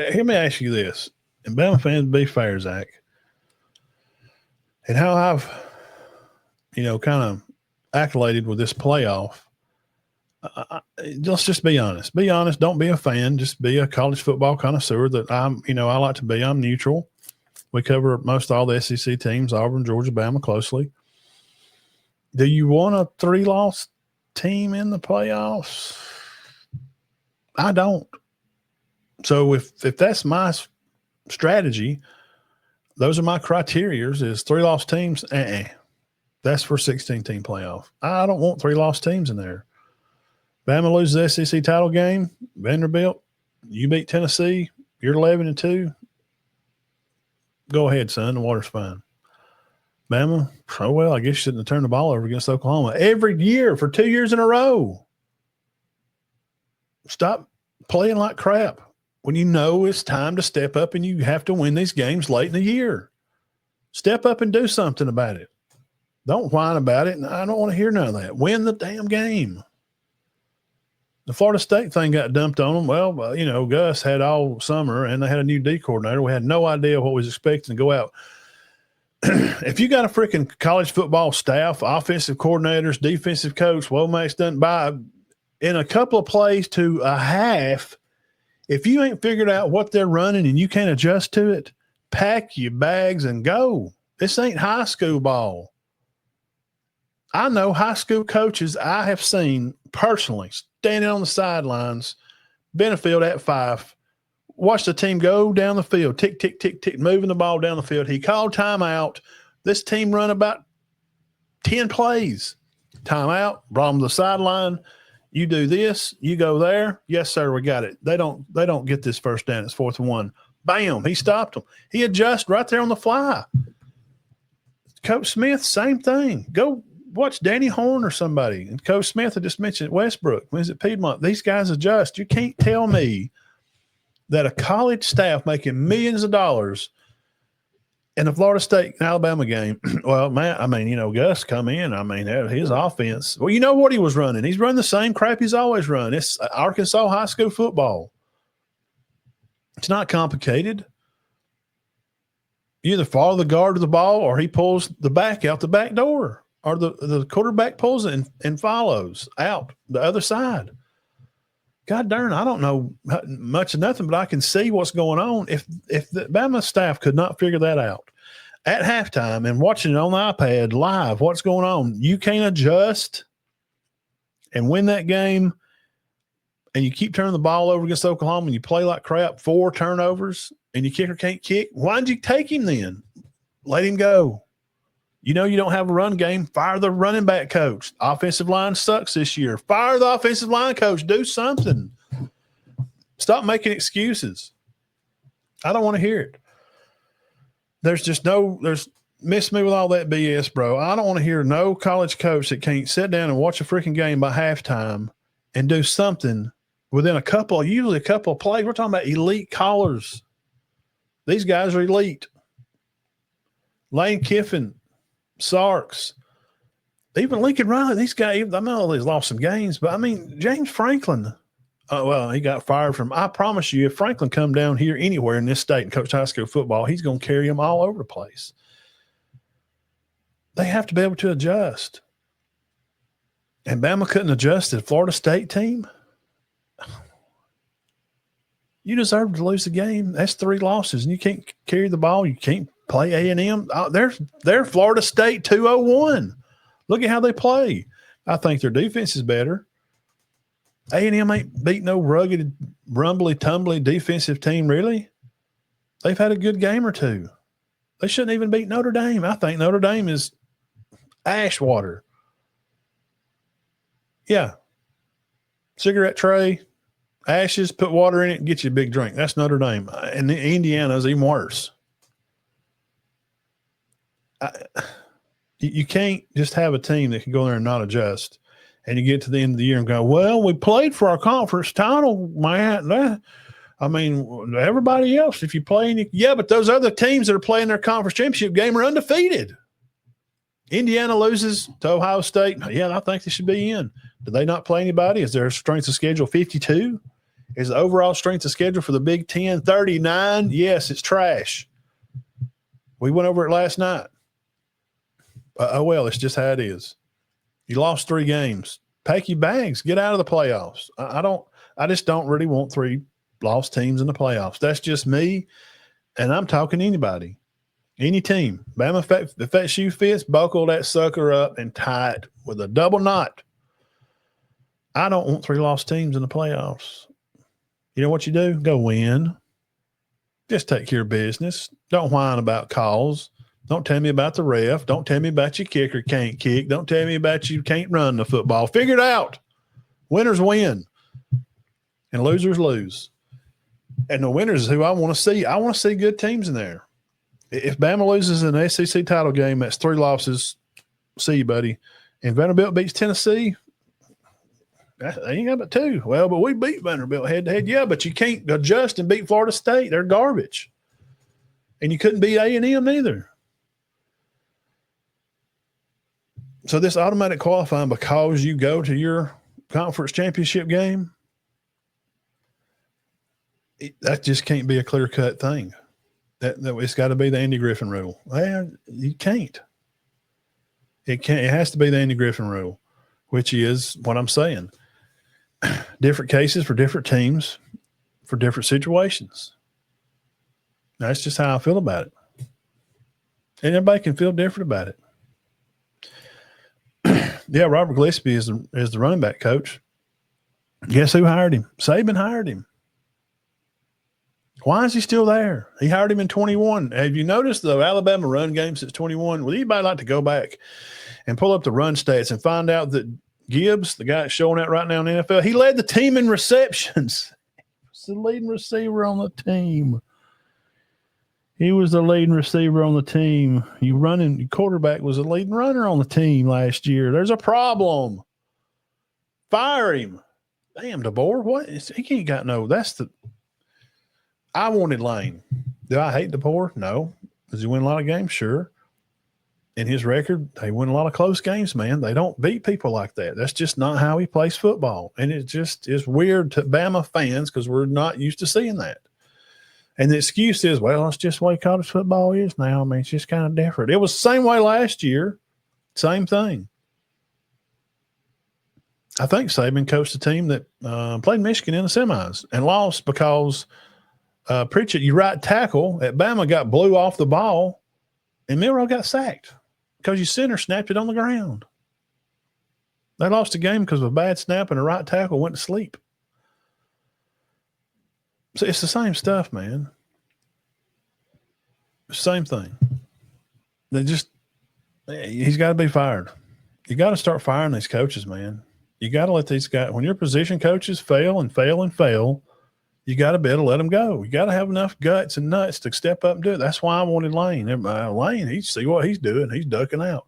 let me ask you this, and Bama fans, be fair, Zach, and how I've, kind of accoladed with this playoff. Let's just be honest. Be honest. Don't be a fan. Just be a college football connoisseur that I like to be. I'm neutral. We cover most all the SEC teams, Auburn, Georgia, Bama, closely. Do you want a 3-loss team in the playoffs? I don't. So if that's my strategy, those are my criterias, is 3-loss teams. That's for 16-team playoff. I don't want 3-loss teams in there. Bama loses the SEC title game. Vanderbilt, you beat Tennessee. You're 11-2. Go ahead, son. The water's fine. Bama, oh, well, I guess you shouldn't have turned the ball over against Oklahoma every year for 2 years in a row. Stop playing like crap when you know it's time to step up and you have to win these games late in the year. Step up and do something about it. Don't whine about it. I don't want to hear none of that. Win the damn game. The Florida State thing got dumped on them. Well, Gus had all summer, and they had a new D coordinator. We had no idea what was expecting to go out. If you got a freaking college football staff, offensive coordinators, defensive coach, Womack's done by in a couple of plays to a half, if you ain't figured out what they're running and you can't adjust to it, pack your bags and go. This ain't high school ball. I know high school coaches I have seen personally standing on the sidelines, Benefield at 5, watch the team go down the field, tick, tick, tick, tick, moving the ball down the field. He called timeout. This team run about 10 plays. Timeout, brought them to the sideline. You do this, you go there. Yes, sir, we got it. They don't get this first down. It's 4th and 1. Bam, he stopped them. He adjusted right there on the fly. Coach Smith, same thing. Go watch Danny Horn or somebody. And Coach Smith, I just mentioned Westbrook. When is it Piedmont? These guys adjust. You can't tell me that a college staff making millions of dollars in the Florida State and Alabama game. Well, man, Gus come in. His offense. Well, you know what he was running? He's running the same crap he's always run. It's Arkansas high school football. It's not complicated. You either follow the guard to the ball or he pulls the back out the back door, or the quarterback pulls it and follows out the other side. God darn, I don't know much of nothing, but I can see what's going on. If the Bama staff could not figure that out at halftime and watching it on the iPad live, what's going on, you can't adjust and win that game, and you keep turning the ball over against Oklahoma and you play like crap, 4 turnovers, and your kicker can't kick. Why'd you take him then? Let him go. You don't have a run game. Fire the running back coach. Offensive line sucks this year. Fire the offensive line coach. Do something. Stop making excuses. I don't want to hear it. Miss me with all that BS, bro. I don't want to hear no college coach that can't sit down and watch a freaking game by halftime and do something within usually a couple of plays. We're talking about elite callers. These guys are elite. Lane Kiffin, Sarks, even Lincoln Riley, these guys, I know he's lost some games, but James Franklin, he got fired from, I promise you, if Franklin come down here anywhere in this state and coach high school football, he's going to carry them all over the place. They have to be able to adjust. And Bama couldn't adjust to the Florida State team. You deserve to lose the game. That's 3 losses, and you can't carry the ball. You can't play A&M. They're Florida State 201. Look at how they play. I think their defense is better. A&M ain't beat no rugged, rumbly, tumbly defensive team, really. They've had a good game or two. They shouldn't even beat Notre Dame. I think Notre Dame is ash water. Yeah. Cigarette tray, ashes, put water in it, and get you a big drink. That's Notre Dame. And Indiana's even worse. You can't just have a team that can go there and not adjust, and you get to the end of the year and go, well, we played for our conference title, man. Everybody else, if you play, but those other teams that are playing their conference championship game are undefeated. Indiana loses to Ohio State. Yeah, I think they should be in. Do they not play anybody? Is their strength of schedule 52? Is the overall strength of schedule for the Big Ten 39? Yes, it's trash. We went over it last night. Oh, well, it's just how it is. You lost 3 games. Pack your bags. Get out of the playoffs. I just don't really want 3 lost teams in the playoffs. That's just me, and I'm talking to anybody. Any team. Bama, if that shoe fits, buckle that sucker up and tie it with a double knot. I don't want 3 lost teams in the playoffs. You know what you do? Go win. Just take care of business. Don't whine about calls. Don't tell me about the ref. Don't tell me about your kicker can't kick. Don't tell me about you can't run the football. Figure it out. Winners win and losers lose. And the winners is who I want to see. I want to see good teams in there. If Bama loses an SEC title game, that's 3 losses. See you, buddy. And Vanderbilt beats Tennessee, they ain't got but 2. Well, but we beat Vanderbilt head-to-head. Yeah, but you can't adjust and beat Florida State. They're garbage. And you couldn't beat A&M either. So this automatic qualifying because you go to your conference championship game, that just can't be a clear-cut thing. That it's got to be the Andy Griffin rule. Well, you can't. It can't. It has to be the Andy Griffin rule, which is what I'm saying. Different cases for different teams for different situations. That's just how I feel about it. And everybody can feel different about it. Yeah, Robert Gillespie is the running back coach. Guess who hired him? Saban hired him. Why is he still there? He hired him in 21. Have you noticed the Alabama run game since 21? Would anybody like to go back and pull up the run stats and find out that Gibbs, the guy that's showing that right now in the NFL, he led the team in receptions. He was the leading receiver on the team. He was the leading receiver on the team. Your quarterback was the leading runner on the team last year. There's a problem. Fire him. Damn, DeBoer, what? He can't got no. I wanted Lane. Do I hate DeBoer? No. Does he win a lot of games? Sure. In his record, they win a lot of close games, man. They don't beat people like that. That's just not how he plays football. And it just is weird to Bama fans because we're not used to seeing that. And the excuse is, well, it's just the way college football is now. I mean, it's just kind of different. It was the same way last year. Same thing. I think Saban coached a team that played Michigan in the semis and lost because Pritchett, your right tackle at Bama, got blew off the ball, and Milroe got sacked because your center snapped it on the ground. They lost the game because of a bad snap, and a right tackle went to sleep. So it's the same stuff, man. Same thing. He's got to be fired. You got to start firing these coaches, man. You got to let these guys, when your position coaches fail and fail and fail, you got to be able to let them go. You got to have enough guts and nuts to step up and do it. That's why I wanted Lane. Lane, he see what he's doing. He's ducking out.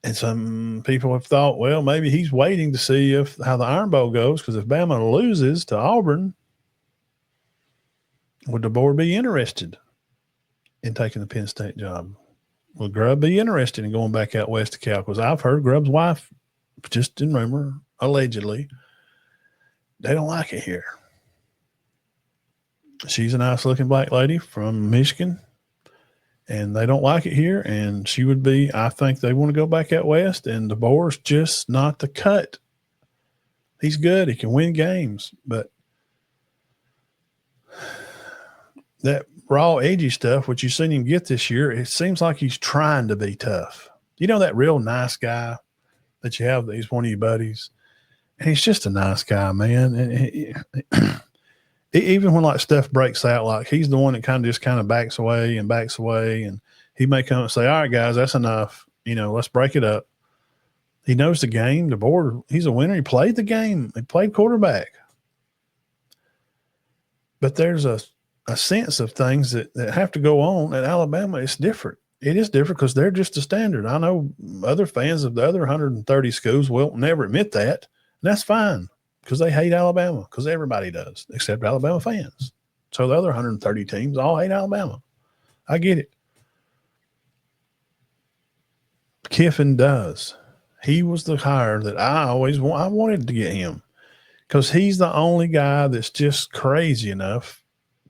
And some people have thought, well, maybe he's waiting to see how the Iron Bowl goes, because if Bama loses to Auburn, would the board be interested in taking the Penn State job? Would Grubb be interested in going back out west to Cal? Because I've heard Grubb's wife, just in rumor, allegedly, they don't like it here. She's a nice-looking black lady from Michigan, and they don't like it here, and she would be, I think they want to go back out west, and DeBoer's just not the cut. He's good. He can win games, but that raw, edgy stuff, which you've seen him get this year, it seems like he's trying to be tough. You know that real nice guy that you have, he's one of your buddies, and he's just a nice guy, man. And even when like stuff breaks out, like he's the one that kind of backs away, and he may come and say, all right, guys, that's enough. Let's break it up. He knows the game. The board, he's a winner. He played the game. He played quarterback. But there's a sense of things that have to go on at Alabama. It's different. It is different because they're just a standard. I know other fans of the other 130 schools will never admit that. And that's fine, because they hate Alabama, because everybody does, except Alabama fans. So the other 130 teams all hate Alabama. I get it. Kiffin does. He was the hire that I wanted to get him. because he's the only guy that's just crazy enough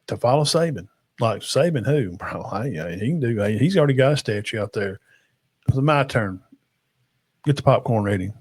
to follow Saban. Like Saban, who? Bro, he can do. He's already got a statue out there. It's my turn. Get the popcorn ready.